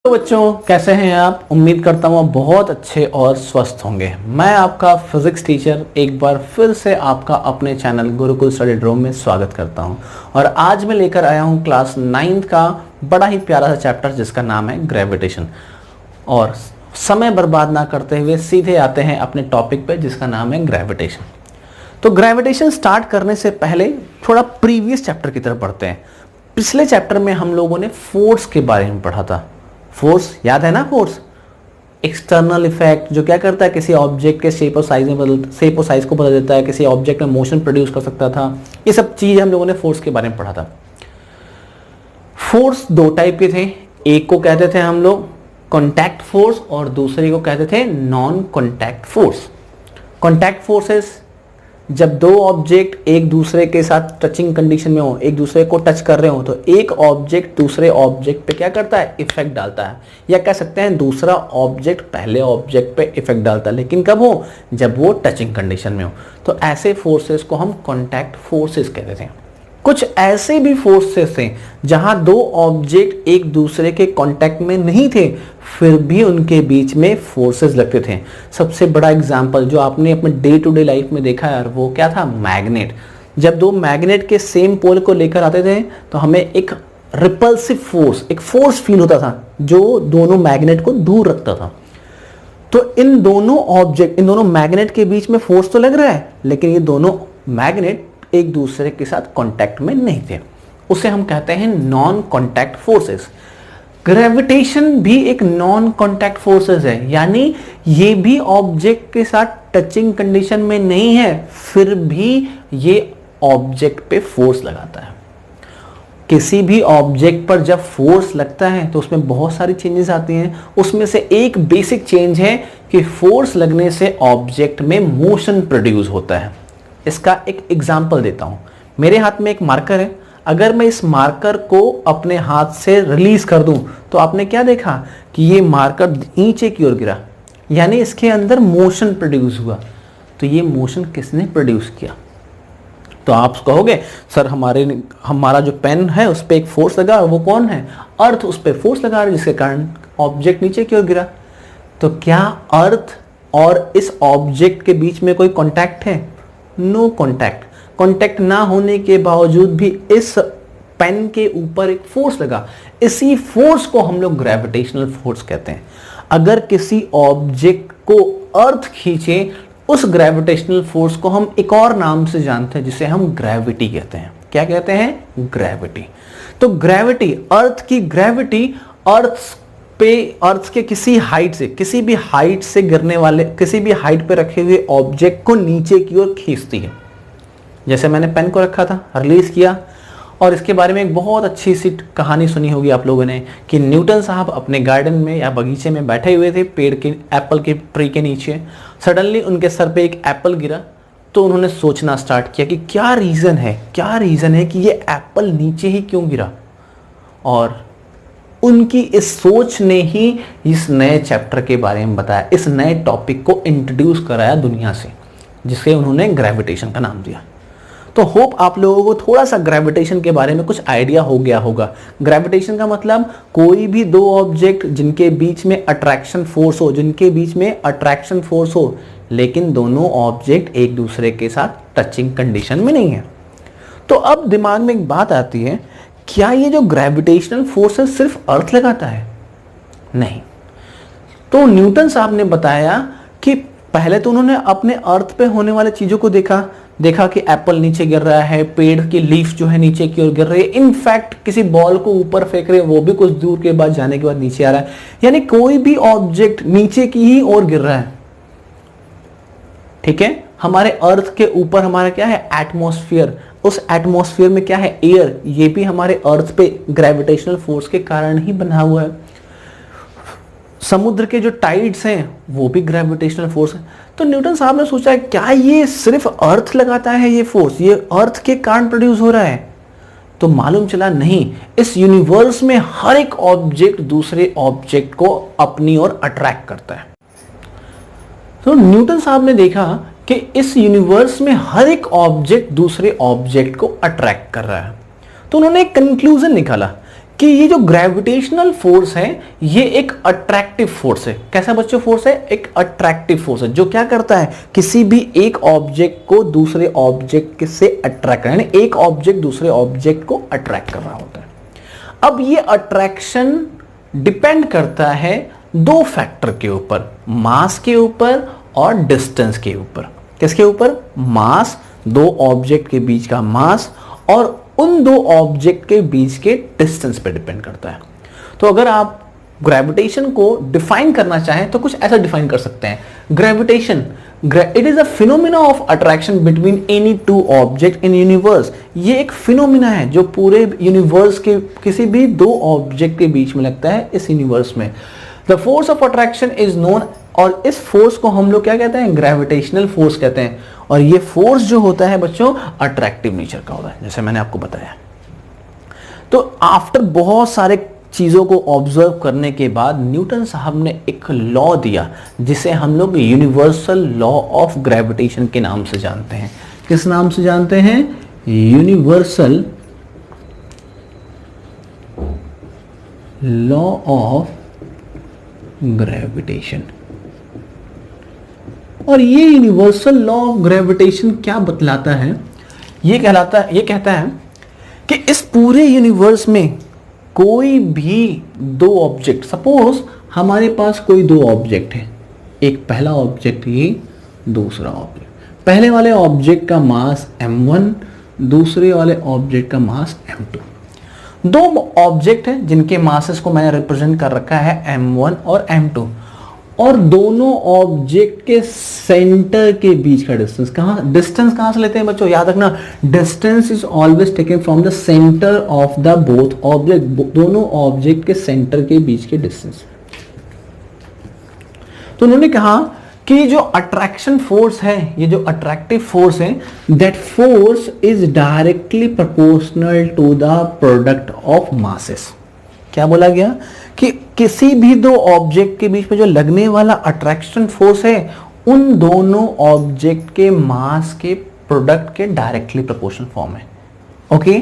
तो बच्चों कैसे हैं आप। उम्मीद करता हूँ आप बहुत अच्छे और स्वस्थ होंगे। मैं आपका फिजिक्स टीचर एक बार फिर से आपका अपने चैनल गुरुकुल स्टडी ड्रोम में स्वागत करता हूँ। और आज मैं लेकर आया हूँ क्लास 9th का बड़ा ही प्यारा सा चैप्टर जिसका नाम है ग्रेविटेशन। और समय बर्बाद ना करते हुए सीधे आते हैं अपने टॉपिक पे जिसका नाम है ग्रेविटेशन। तो ग्रेविटेशन स्टार्ट करने से पहले थोड़ा प्रीवियस चैप्टर की तरफ बढ़ते हैं। पिछले चैप्टर में हम लोगों ने फोर्स के बारे में पढ़ा था। फोर्स याद है ना, फोर्स एक्सटर्नल इफेक्ट जो क्या करता है, किसी ऑब्जेक्ट के शेप और साइज को बदल देता है, किसी ऑब्जेक्ट में मोशन प्रोड्यूस कर सकता था। ये सब चीज हम लोगों ने फोर्स के बारे में पढ़ा था। फोर्स दो टाइप के थे, एक को कहते थे हम लोग कॉन्टैक्ट फोर्स और दूसरे को कहते थे non contact force. Contact forces जब दो ऑब्जेक्ट एक दूसरे के साथ टचिंग कंडीशन में हो, एक दूसरे को टच कर रहे हो, तो एक ऑब्जेक्ट दूसरे ऑब्जेक्ट पे क्या करता है, इफेक्ट डालता है। या कह सकते हैं दूसरा ऑब्जेक्ट पहले ऑब्जेक्ट पे इफेक्ट डालता है, लेकिन कब हो, जब वो टचिंग कंडीशन में हो। तो ऐसे फोर्सेस को हम कॉन्टैक्ट फोर्सेस कहते थे। कुछ ऐसे भी फोर्सेस थे जहां दो ऑब्जेक्ट एक दूसरे के कांटेक्ट में नहीं थे, फिर भी उनके बीच में फोर्सेस लगते थे। सबसे बड़ा एग्जांपल जो आपने अपने डे टू डे लाइफ में देखा यार, वो क्या था, मैग्नेट। जब दो मैग्नेट के सेम पोल को लेकर आते थे तो हमें एक रिपल्सिव फोर्स, एक फोर्स फील होता था जो दोनों मैग्नेट को दूर रखता था। तो इन दोनों मैग्नेट के बीच में फोर्स तो लग रहा है, लेकिन ये दोनों मैग्नेट एक दूसरे के साथ कांटेक्ट में नहीं थे। उसे हम कहते हैं नॉन कांटेक्ट फोर्सेस। ग्रेविटेशन भी एक नॉन कांटेक्ट फोर्सेस है, यानी ये भी ऑब्जेक्ट के साथ टचिंग कंडीशन में नहीं है, फिर भी ये ऑब्जेक्ट पे फोर्स लगाता है। किसी भी ऑब्जेक्ट पर जब फोर्स लगता है तो उसमें बहुत सारी चेंजेस आती हैं। उसमें से एक बेसिक चेंज है कि फोर्स लगने से ऑब्जेक्ट में मोशन प्रोड्यूस होता है। इसका एक एग्जाम्पल देता हूं। मेरे हाथ में एक मार्कर है, अगर मैं इस मार्कर को अपने हाथ से रिलीज कर दूं तो आपने क्या देखा कि ये मार्कर नीचे की ओर गिरा, यानी इसके अंदर मोशन प्रोड्यूस हुआ। तो ये मोशन किसने प्रोड्यूस किया? तो आप कहोगे सर हमारा जो पेन है उस पर एक फोर्स लगा, वो कौन है, अर्थ उस पर फोर्स लगा रहा है जिसके कारण ऑब्जेक्ट नीचे की ओर गिरा। तो क्या अर्थ और इस ऑब्जेक्ट के बीच में कोई कॉन्टैक्ट है? No contact. कॉन्टैक्ट ना होने के बावजूद भी इस पेन के ऊपर एक फोर्स लगा। इसी फोर्स को हम लोग ग्रेविटेशनल फोर्स कहते हैं। अगर किसी ऑब्जेक्ट को अर्थ खींचे, उस ग्रेविटेशनल फोर्स को हम एक और नाम से जानते हैं जिसे हम ग्रेविटी कहते हैं। क्या कहते हैं? ग्रेविटी। तो ग्रेविटी, अर्थ की ग्रेविटी अर्थ के किसी हाइट से गिरने वाले, किसी भी हाइट पे रखे हुए ऑब्जेक्ट को नीचे की ओर खींचती है। जैसे मैंने पेन को रखा था, रिलीज किया, और इसके बारे में एक बहुत अच्छी सी कहानी सुनी होगी आप लोगों ने कि न्यूटन साहब अपने गार्डन में या बगीचे में बैठे हुए थे, पेड़ के एप्पल के ट्री के नीचे। सडनली उनके सर पे एक एप्पल गिरा, तो उन्होंने सोचना स्टार्ट किया कि क्या रीजन है कि ये एप्पल नीचे ही क्यों गिरा। और उनकी इस सोच ने ही इस नए चैप्टर के बारे में बताया, इस नए टॉपिक को इंट्रोड्यूस कराया दुनिया से, जिसे उन्होंने ग्रेविटेशन का नाम दिया। तो होप आप लोगों को थोड़ा सा ग्रेविटेशन के बारे में कुछ आइडिया हो गया होगा। ग्रेविटेशन का मतलब कोई भी दो ऑब्जेक्ट जिनके बीच में अट्रैक्शन फोर्स हो, लेकिन दोनों ऑब्जेक्ट एक दूसरे के साथ टचिंग कंडीशन में नहीं है। तो अब दिमाग में एक बात आती है, क्या ये जो ग्रेविटेशनल फोर्स है सिर्फ अर्थ लगाता है? नहीं। तो न्यूटन साहब ने बताया कि पहले तो उन्होंने अपने अर्थ पे होने वाले चीजों को देखा कि एप्पल नीचे गिर रहा है, पेड़ की लीफ जो है नीचे की ओर गिर रही है, इनफैक्ट किसी बॉल को ऊपर फेंक रहे हैं, वो भी कुछ दूर के बाद जाने के बाद नीचे आ रहा है, यानी कोई भी ऑब्जेक्ट नीचे की ही ओर गिर रहा है। ठीक है, हमारे अर्थ के ऊपर हमारा क्या है, एटमॉस्फेयर। उस एटमॉस्फेयर में क्या है, एयर। ये भी हमारे अर्थ पे ग्रेविटेशनल फोर्स के कारण ही बना हुआ है। समुद्र के जो टाइड्स हैं वो भी ग्रेविटेशनल फोर्स है। तो न्यूटन साहब ने सोचा क्या ये सिर्फ अर्थ लगाता है, ये फोर्स ये अर्थ के कारण प्रोड्यूस हो रहा है? तो मालूम चला नहीं, इस यूनिवर्स में हर एक ऑब्जेक्ट दूसरे ऑब्जेक्ट को अपनी ओर अट्रैक्ट करता है। तो न्यूटन साहब ने देखा कि इस यूनिवर्स में हर एक ऑब्जेक्ट दूसरे ऑब्जेक्ट को अट्रैक्ट कर रहा है। तो उन्होंने एक कंक्लूजन निकाला कि ये जो ग्रेविटेशनल फोर्स है ये एक अट्रैक्टिव फोर्स है। कैसा बच्चों फोर्स है? एक अट्रैक्टिव फोर्स है जो क्या करता है, किसी भी एक ऑब्जेक्ट को दूसरे ऑब्जेक्ट से अट्रैक्ट कर, यानी एक ऑब्जेक्ट दूसरे ऑब्जेक्ट को अट्रैक्ट कर रहा होता है। अब ये अट्रैक्शन डिपेंड करता है दो फैक्टर के ऊपर, मास के ऊपर और डिस्टेंस के ऊपर। किसके ऊपर? मास, दो ऑब्जेक्ट के बीच का मास, और उन दो ऑब्जेक्ट के बीच के डिस्टेंस पे डिपेंड करता है। तो अगर आप ग्रेविटेशन को डिफाइन करना चाहें तो कुछ ऐसा डिफाइन कर सकते हैं, gravitation it is a phenomena of attraction between any two object in universe. ये एक फिनोमिना है जो पूरे यूनिवर्स के किसी भी दो ऑब्जेक्ट के बीच में लगता है इस यूनिवर्स में। The force of attraction is known, और इस फोर्स को हम लोग क्या कहते हैं? ग्रेविटेशनल फोर्स कहते हैं। और ये फोर्स जो होता है बच्चों अट्रैक्टिव नेचर का होता है, जैसे मैंने आपको बताया। तो आफ्टर बहुत सारे चीजों को ऑब्जर्व करने के बाद न्यूटन साहब ने एक लॉ दिया जिसे हम लोग यूनिवर्सल लॉ ऑफ ग्रेविटेशन के नाम से जानते हैं। किस नाम से जानते हैं? Universal law of gravitation. और ये यूनिवर्सल लॉ ऑफ ग्रेविटेशन क्या बतलाता है? ये कहता है कि इस पूरे यूनिवर्स में कोई भी दो ऑब्जेक्ट, सपोज हमारे पास कोई दो ऑब्जेक्ट है, एक पहला ऑब्जेक्ट ये, दूसरा ऑब्जेक्ट। पहले वाले ऑब्जेक्ट का मास m1, दूसरे वाले ऑब्जेक्ट का मास m2। दो ऑब्जेक्ट हैं जिनके मासेस को मैंने रिप्रेजेंट कर रखा है m1 और m2, और दोनों ऑब्जेक्ट के सेंटर के बीच का डिस्टेंस कहां से लेते हैं बच्चों? याद रखना, distance is always taken from the centre of the both object. दोनों ऑब्जेक्ट के सेंटर के बीच के डिस्टेंस। तो उन्होंने कहा कि जो अट्रैक्शन फोर्स है, ये जो अट्रैक्टिव फोर्स है, that force is directly proportional to the product of masses. क्या बोला गया? कि किसी भी दो ऑब्जेक्ट के बीच में जो लगने वाला अट्रैक्शन फोर्स है उन दोनों ऑब्जेक्ट के मास के प्रोडक्ट के डायरेक्टली प्रोपोर्शनल फॉर्म है। ओके,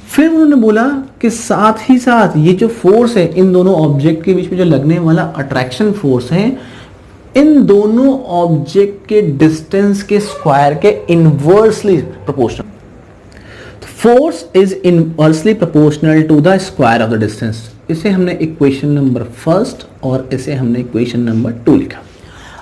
फिर उन्होंने बोला कि साथ ही साथ ये जो फोर्स है इन दोनों ऑब्जेक्ट के बीच में जो लगने वाला अट्रैक्शन फोर्स है, इन दोनों ऑब्जेक्ट के डिस्टेंस के स्क्वायर के inversely proportional. Force is inversely proportional to the square of the distance. इसे हमने इक्वेशन नंबर फर्स्ट और इसे हमने इक्वेशन नंबर 2 लिखा।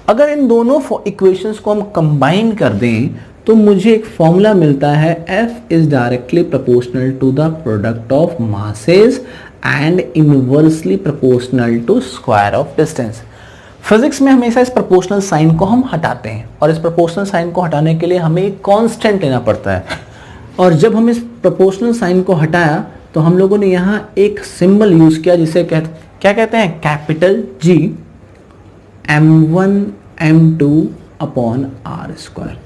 अगर इन दोनों इक्वेशंस को हम कंबाइन कर दें तो मुझे एक फॉर्मूला मिलता है, F is directly proportional to the product of masses and inversely proportional to square of distance. Physics में हमेशा इस प्रोपोर्शनल साइन को हम हटाते हैं, और इस प्रोपोर्शनल साइन को हटाने के लिए हमें एक कांस्टेंट लेना पड़ता है। और जब हम इस प्रोपोर्शनल साइन को हटाया तो हम लोगों ने यहां एक सिंबल यूज किया जिसे क्या कहते हैं? Capital G m1 m2 upon r square,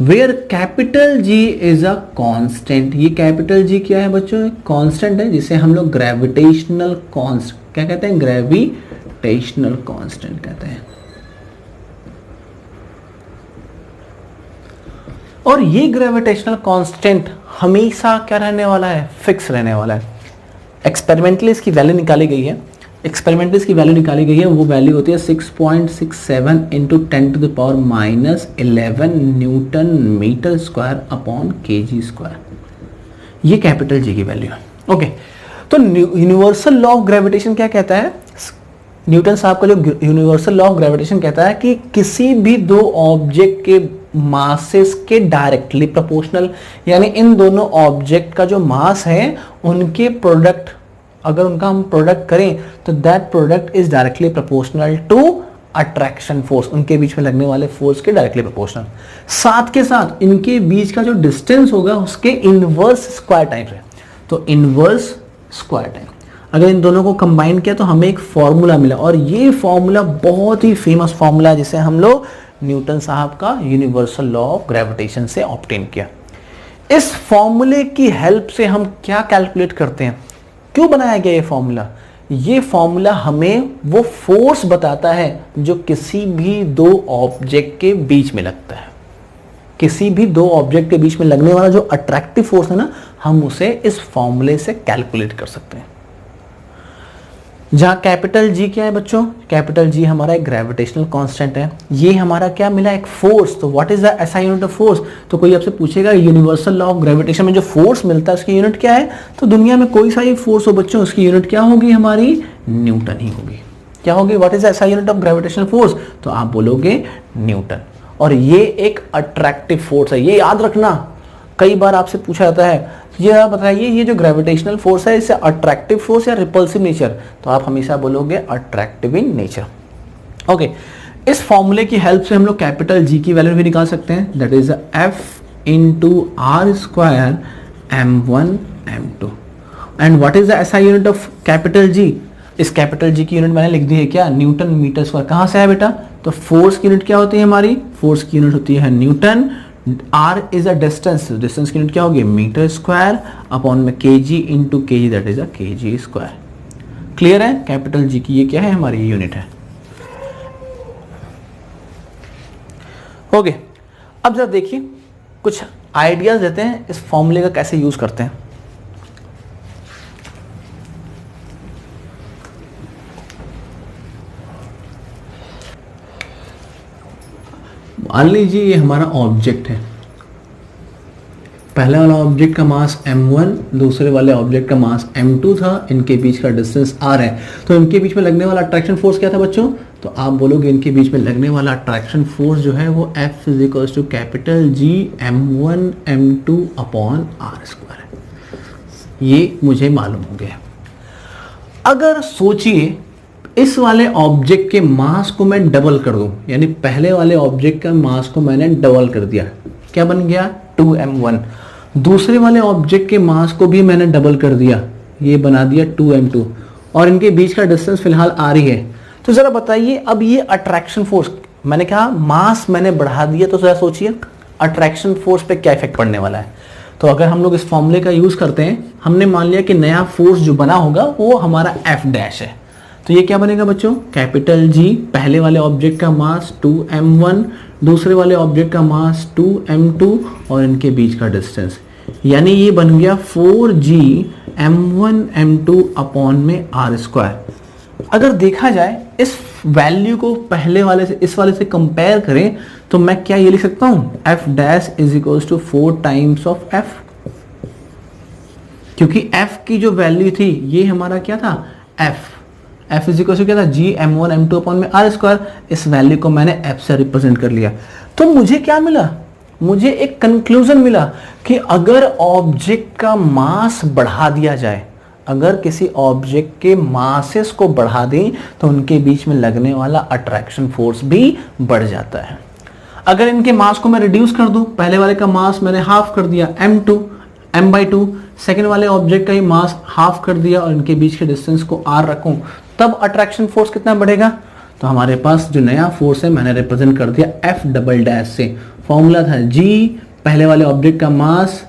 where capital G is a constant. ये कैपिटल G क्या है बच्चों? कांस्टेंट है जिसे हम लोग ग्रेविटेशनल कांस्टेंट क्या कहते हैं? ग्रेविटेशनल कांस्टेंट कहते हैं। और ये ग्रेविटेशनल कांस्टेंट हमेशा क्या रहने वाला है? फिक्स रहने वाला है। एक्सपेरिमेंटली इसकी वैल्यू निकाली गई है, वो वैल्यू होती है 6.67 into 10 to the power minus 11 Newton metre square upon KG square. ये कैपिटल जी की वैल्यू है। ओके, तो यूनिवर्सल लॉ ऑफ ग्रेविटेशन क्या कहता है? न्यूटन साहब का जो यूनिवर्सल लॉ ऑफ ग्रेविटेशन कहता है कि किसी भी दो ऑब्जेक्ट के मासेस के डायरेक्टली प्रोपोर्शनल, यानी इन दोनों ऑब्जेक्ट का जो मास है उनके प्रोडक्ट, अगर उनका हम प्रोडक्ट करें तो that product is directly proportional to attraction force, उनके बीच में लगने वाले फोर्स के डायरेक्टली प्रोपोर्शनल। साथ के साथ इनके बीच का जो डिस्टेंस होगा उसके इनवर्स स्क्वायर टाइम है। तो इनवर्स स्क्वायर टाइम, अगर इन दोनों को कंबाइन किया तो हमें एक फॉर्मूला मिला, और ये फॉर्मूला बहुत ही फेमस फॉर्मूला है जिसे हम लोग न्यूटन साहब का यूनिवर्सल लॉ ऑफ ग्रेविटेशन से ऑब्टेन किया। इस फॉर्मूले की हेल्प से हम क्या कैलकुलेट करते हैं? क्यों बनाया गया ये फॉर्मूला? ये फॉर्मूला हमें वो फोर्स बताता है जो किसी भी दो ऑब्जेक्ट के बीच में लगता है। किसी भी दो ऑब्जेक्ट के बीच में लगने वाला जो अट्रैक्टिव फोर्स है ना, हम उसे इस फॉर्मूले से कैलकुलेट कर सकते हैं। जहां कैपिटल जी क्या है बच्चों, कैपिटल जी हमारा एक ग्रेविटेशनल कांस्टेंट है, ये हमारा क्या मिला, एक फोर्स। तो what is the SI unit of force, तो कोई आपसे पूछेगा यूनिवर्सल लॉ ऑफ ग्रेविटेशन में जो फोर्स मिलता है उसकी यूनिट क्या है, तो दुनिया में कोई सा ही फोर्स हो बच्चों उसकी यूनिट क्या होगी, हमारी न्यूटन ही होगी। क्या होगी, what is the SI unit of gravitational force, तो आप बोलोगे न्यूटन। और ये एक अट्रैक्टिव फोर्स है, ये याद रखना, कई बार आपसे पूछा जाता है ये बताइए ये जो ग्रेविटेशनल फोर्स है इससे अट्रैक्टिव फोर्स या रिपल्सिव नेचर, तो आप हमेशा बोलोगे अट्रैक्टिव इन नेचर। ओके, इस फॉर्मूले की हेल्प से हम लोग कैपिटल जी की वैल्यू भी निकाल सकते हैं, that is F into R square m1 m2। And what is the SI unit of capital G, इस कैपिटल जी की यूनिट मैंने लिख दी है क्या, न्यूटन मीटर स्क्वायर। कहां से है बेटा, तो फोर्स की यूनिट क्या होती है हमारी, फोर्स की यूनिट होती है Newton, r is a distance, distance की यूनिट क्या होगी, मीटर स्क्वायर अपॉन में kg into kg, that is a kg square. Clear है, कैपिटल जी की ये क्या है, हमारी यूनिट है। ओके, अब जरा देखिए कुछ आइडियाज देते हैं इस फॉर्मूले का कैसे यूज करते हैं। मान लीजिए ये हमारा ऑब्जेक्ट है, पहले वाला ऑब्जेक्ट का मास m1, दूसरे वाले ऑब्जेक्ट का मास m2 था, इनके बीच का डिस्टेंस r है, तो इनके बीच में लगने वाला अट्रैक्शन फोर्स क्या था बच्चों, तो आप बोलोगे इनके बीच में लगने वाला अट्रैक्शन फोर्स जो है वो F is equals to capital G m1 m2 upon r square है। ये मुझे मालूम हो गया। अगर सोचिए इस वाले ऑब्जेक्ट के मास को मैं डबल कर दूं, यानी पहले वाले ऑब्जेक्ट का मास को मैंने डबल कर दिया, क्या बन गया 2m1, दूसरे वाले ऑब्जेक्ट के मास को भी मैंने डबल कर दिया, ये बना दिया 2m2, और इनके बीच का डिस्टेंस फिलहाल r ही है। तो जरा बताइए अब ये अट्रैक्शन फोर्स, मैंने कहा मास मैंने बढ़ा दिया, तो जरा सोचिए अट्रैक्शन फोर्स पे क्या इफेक्ट पड़ने वाला है। तो अगर हम लोग इस फॉर्मूले का यूज करते हैं, हमने मान लिया कि नया फोर्स जो बना होगा वो हमारा F डैश है, तो ये क्या बनेगा बच्चों, कैपिटल G, पहले वाले ऑब्जेक्ट का मास 2m1, दूसरे वाले ऑब्जेक्ट का मास 2m2 और इनके बीच का डिस्टेंस, यानी ये बन गया 4g m1 m2 अपॉन में r स्क्वायर। अगर देखा जाए इस वैल्यू को पहले वाले से इस वाले से कंपेयर करें तो मैं क्या ये लिख सकता हूं, f dash is equals to 4 times of f, क्योंकि f की जो वैल्यू थी ये हमारा क्या था f इज इक्वल्स टू क्या था, g m1 m2 अपॉन में r स्क्वायर। इस वैल्यू को मैंने f से रिप्रेजेंट कर लिया, तो मुझे क्या मिला, मुझे एक कंक्लूजन मिला कि अगर ऑब्जेक्ट का मास बढ़ा दिया जाए, अगर किसी ऑब्जेक्ट के मासेस को बढ़ा दें तो उनके बीच में लगने वाला अट्रैक्शन फोर्स भी बढ़ जाता है। अगर इनके मास को मैं रिड्यूस कर दूं, पहले वाले का मास मैंने हाफ कर दिया m/2, सेकेंड वाले ऑब्जेक्ट का ही मास हाफ कर दिया और इनके बीच के डिस्टेंस को r रखूं, तब अट्रैक्शन फोर्स कितना बढ़ेगा। तो हमारे पास जो नया फोर्स है मैंने रिप्रेजेंट कर दिया F डबल डैश से। फॉर्मूला था G, पहले वाले ऑब्जेक्ट का मास,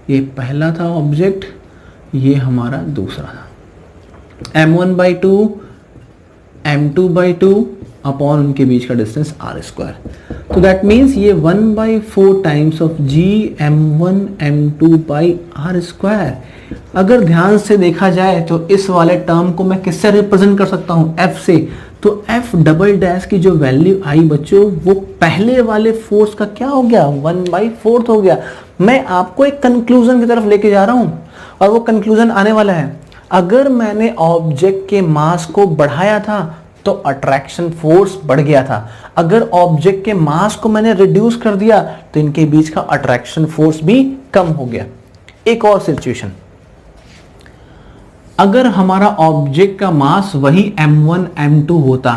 ये पहला था ऑब्जेक्ट, ये हमारा दूसरा था, m1/2 m2/2 अपॉन उनके बीच का डिस्टेंस r स्क्वायर। तो दैट मीन्स ये 1/4 times of g m1 m2 by r square. अगर ध्यान से देखा जाए तो इस वाले टर्म को मैं किससे रिप्रेजेंट कर सकता हूं, f से। तो f डबल डैश की जो वैल्यू आई बच्चों वो पहले वाले फोर्स का क्या हो गया, 1/4 हो गया। मैं आपको एक कंक्लूजन की तरफ लेके जा रहा हूं और वो कंक्लूजन आने वाला है, अगर मैंने ऑब्जेक्ट के मास को बढ़ाया था तो अट्रैक्शन फोर्स बढ़ गया था, अगर ऑब्जेक्ट के मास को मैंने रिड्यूस कर दिया तो इनके बीच का अट्रैक्शन फोर्स भी कम हो गया। एक और सिचुएशन, अगर हमारा ऑब्जेक्ट का मास वही m1 m2 होता,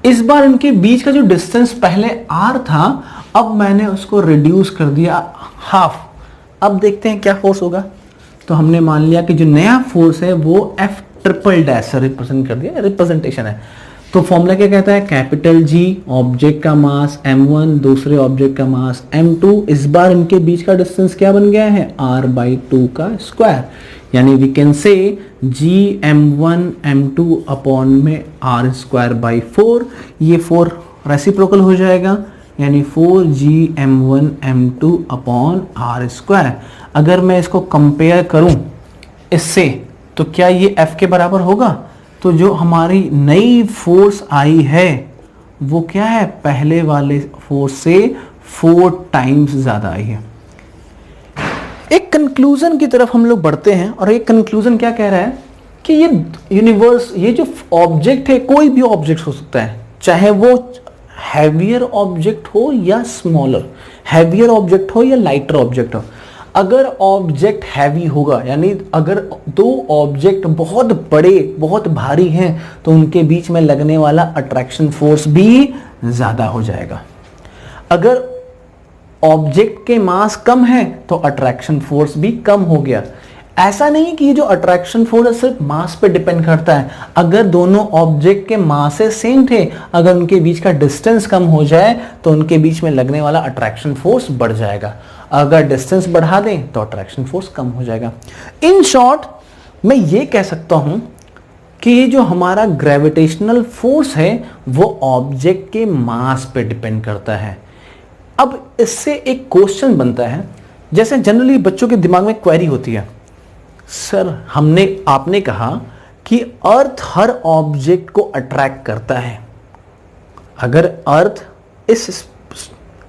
इस बार इनके बीच का जो डिस्टेंस पहले r था अब मैंने उसको रिड्यूस कर दिया हाफ। अब देखते हैं क्या फोर्स होगा। तो हमने मान लिया कि जो नया फोर्स है वो F ट्रिपल डैश से रिप्रेजेंट कर दिया, रिप्रेजेंटेशन है। तो फॉर्मूला क्या कहता है, कैपिटल G, ऑब्जेक्ट का मास m1, दूसरे ऑब्जेक्ट का मास m2, इस बार इनके बीच का डिस्टेंस क्या बन गया है, r/2 का स्क्वायर, यानी we can say g m1 m2 upon में r² बाई 4। ये 4 रेसिप्रोकल हो जाएगा, यानी 4gm1m2 अपॉन आर स्क्वायर। अगर मैं इसको कंपेयर करूं इससे तो क्या ये F के बराबर होगा? तो जो हमारी नई फोर्स आई है वो क्या है, पहले वाले फोर्स से 4 टाइम्स ज्यादा आई है। एक कंक्लूजन की तरफ हम लोग बढ़ते हैं और एक कंक्लूजन क्या कह रहा है कि ये यूनिवर्स, ये जो ऑब्जेक्ट है, कोई भी ऑब्जेक्ट हो सकता है, चाहे वो हैवियर ऑब्जेक्ट हो या स्मॉलर, हैवियर ऑब्जेक्ट हो या लाइटर ऑब्जेक्ट हो। अगर ऑब्जेक्ट हैवी होगा, यानी अगर दो ऑब्जेक्ट बहुत बड़े, बहुत भारी हैं, तो उनके बीच में लगने वाला अट्रैक्शन फोर्स भी ज्यादा हो जाएगा। अगर ऑब्जेक्ट के मास कम है तो अट्रैक्शन फोर्स भी कम हो गया। ऐसा नहीं कि ये जो अट्रैक्शन फोर्स सिर्फ मास पे डिपेंड करता है। अगर दोनों ऑब्जेक्ट के मासेस सेम थे, अगर उनके बीच का डिस्टेंस कम हो जाए तो उनके बीच में लगने वाला अट्रैक्शन फोर्स बढ़ जाएगा। अगर डिस्टेंस बढ़ा दें तो अट्रैक्शन फोर्स कम हो जाएगा। इन शॉर्ट मैं ये कह सकता हूं कि ये जो हमारा ग्रेविटेशनल फोर्स है वो ऑब्जेक्ट के मास पे डिपेंड करता है। अब इससे एक क्वेश्चन बनता है, जैसे जनरली बच्चों के दिमाग में क्वेरी होती है, सर आपने कहा कि अर्थ हर ऑब्जेक्ट को अट्रैक्ट करता है। अगर अर्थ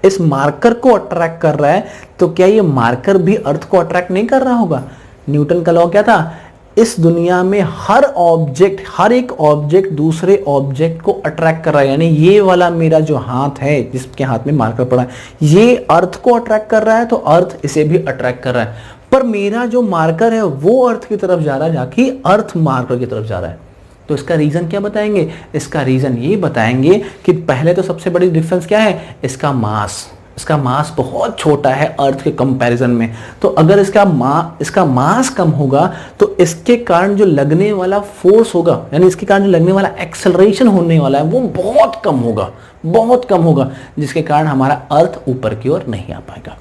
इस मार्कर को अट्रैक्ट कर रहा है तो क्या ये मार्कर भी अर्थ को अट्रैक्ट नहीं कर रहा होगा? न्यूटन का लॉ क्या था? इस दुनिया में हर एक ऑब्जेक्ट दूसरे ऑब्जेक्ट को अट्रैक्ट कर रहा है। यानी ये वाला मेरा जो हाथ है, जिसके हाथ में मार्कर पड़ा है, ये अर्थ को अट्रैक्ट कर रहा है तो अर्थ इसे भी अट्रैक्ट कर रहा है। पर मेरा जो मार्कर है वो अर्थ की तरफ जा रहा है, जाके अर्थ मार्कर की तरफ जा रहा है। तो इसका रीजन क्या बताएंगे? इसका रीजन ये बताएंगे कि पहले तो सबसे बड़ी डिफरेंस क्या है, इसका मास बहुत छोटा है अर्थ के कंपैरिजन में। तो अगर इसका मास कम होगा तो इसके कारण जो लगने वाला फोर्स होगा, यानी इसके कारण जो लगने वाला एक्सेलरेशन होने वाला है वो बहुत कम होगा, जिसके कारण हमारा अर्थ ऊपर की ओर नहीं आ पाएगा।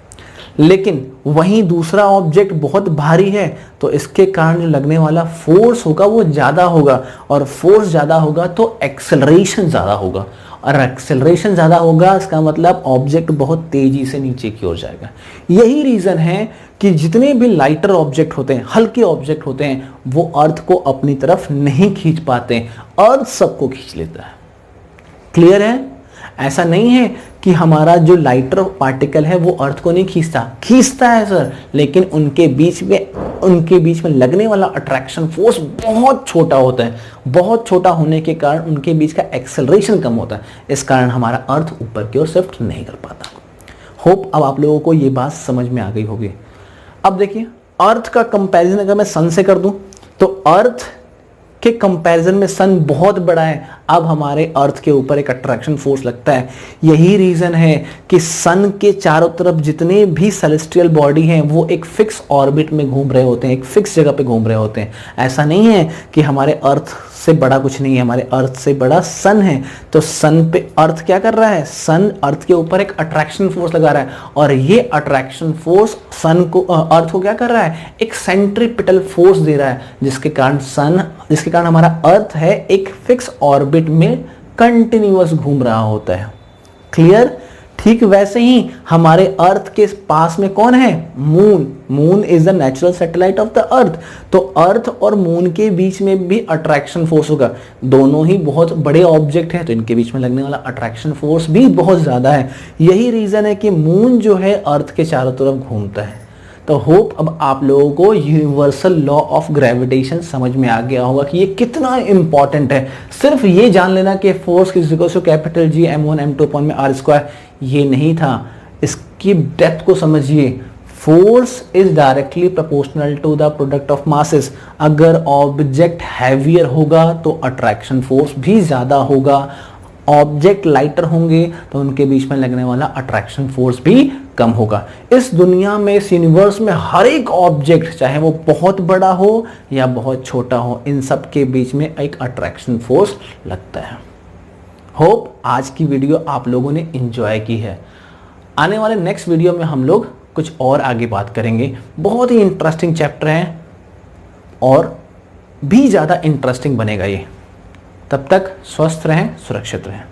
लेकिन वहीं दूसरा ऑब्जेक्ट बहुत भारी है तो इसके कारण जो लगने वाला फोर्स होगा वो ज्यादा होगा, और फोर्स ज्यादा होगा तो एक्सेलरेशन ज्यादा होगा, और एक्सेलरेशन ज्यादा होगा इसका मतलब ऑब्जेक्ट बहुत तेजी से नीचे की ओर जाएगा। यही रीजन है कि जितने भी लाइटर ऑब्जेक्ट होते हैं, हल्के ऑब्जेक्ट होते हैं, वो अर्थ को अपनी तरफ नहीं खींच पाते, अर्थ सबको खींच लेता है। क्लियर है? ऐसा नहीं है कि हमारा जो लाइटर पार्टिकल है वो अर्थ को नहीं खींचता है सर, लेकिन उनके बीच में लगने वाला अट्रैक्शन फोर्स बहुत छोटा होता है। बहुत छोटा होने के कारण उनके बीच का एक्सेलरेशन कम होता है, इस कारण हमारा अर्थ ऊपर की ओर शिफ्ट नहीं कर पाता। होप अब आप लोगों को ये बात समझ में आ गई होगी। अब देखिए, अर्थ का कंपैरिजन अगर मैं सन से कर दूं तो अर्थ के कंपैरिजन में सन बहुत बड़ा है। अब हमारे अर्थ के ऊपर एक अट्रैक्शन फोर्स लगता है। यही रीजन है कि सन के चारों तरफ जितने भी सेलेस्टियल बॉडी हैं वो एक फिक्स ऑर्बिट में घूम रहे होते हैं, एक फिक्स जगह पे घूम रहे होते हैं। ऐसा नहीं है कि हमारे अर्थ से बड़ा कुछ नहीं है, हमारे अर्थ से बड़ा सन है। तो सन पे अर्थ क्या कर रहा है? सन अर्थ के ऊपर एक अट्रैक्शन फोर्स लगा रहा है, और ये अट्रैक्शन फोर्स अर्थ को क्या कर रहा है? एक सेंट्रीपिटल फोर्स दे रहा है, जिसके कारण हमारा अर्थ है एक फिक्स ऑर्बिट में कंटिन्यूअस घूम रहा होता है। क्लियर? ठीक वैसे ही हमारे अर्थ के पास में कौन है? Moon is the natural satellite of the earth. तो अर्थ और मून के बीच में भी अट्रैक्शन फोर्स होगा। दोनों ही बहुत बड़े ऑब्जेक्ट हैं तो इनके बीच में लगने वाला अट्रैक्शन फोर्स भी बहुत ज्यादा है। यही रीजन है कि मून जो है अर्थ के चारों तरफ घूमता है। तो होप अब आप लोगों को यूनिवर्सल लॉ ऑफ ग्रेविटेशन समझ में आ गया होगा कि ये कितना इंपॉर्टेंट है। सिर्फ ये जान लेना कि force is equal to capital G m1 m2 upon में r स्क्वायर, ये नहीं था। इसकी डेप्थ को समझिए। Force is directly proportional to the product of masses. अगर ऑब्जेक्ट हैवियर होगा तो अट्रैक्शन फोर्स भी ज्यादा होगा, ऑब्जेक्ट लाइटर होंगे तो उनके बीच में लगने वाला अट्रैक्शन फोर्स भी कम होगा। इस दुनिया में, इस यूनिवर्स में हर एक ऑब्जेक्ट, चाहे वो बहुत बड़ा हो या बहुत छोटा हो, इन सब के बीच में एक अट्रैक्शन फोर्स लगता है। होप आज की वीडियो आप लोगों ने एंजॉय की है। आने वाले नेक्स्ट वीडियो में हम लोग कुछ और आगे बात करेंगे। बहुत ही इंटरेस्टिंग चैप्टर है और भी ज़्यादा इंटरेस्टिंग बनेगा ये। तब तक स्वस्थ रहें, सुरक्षित रहें।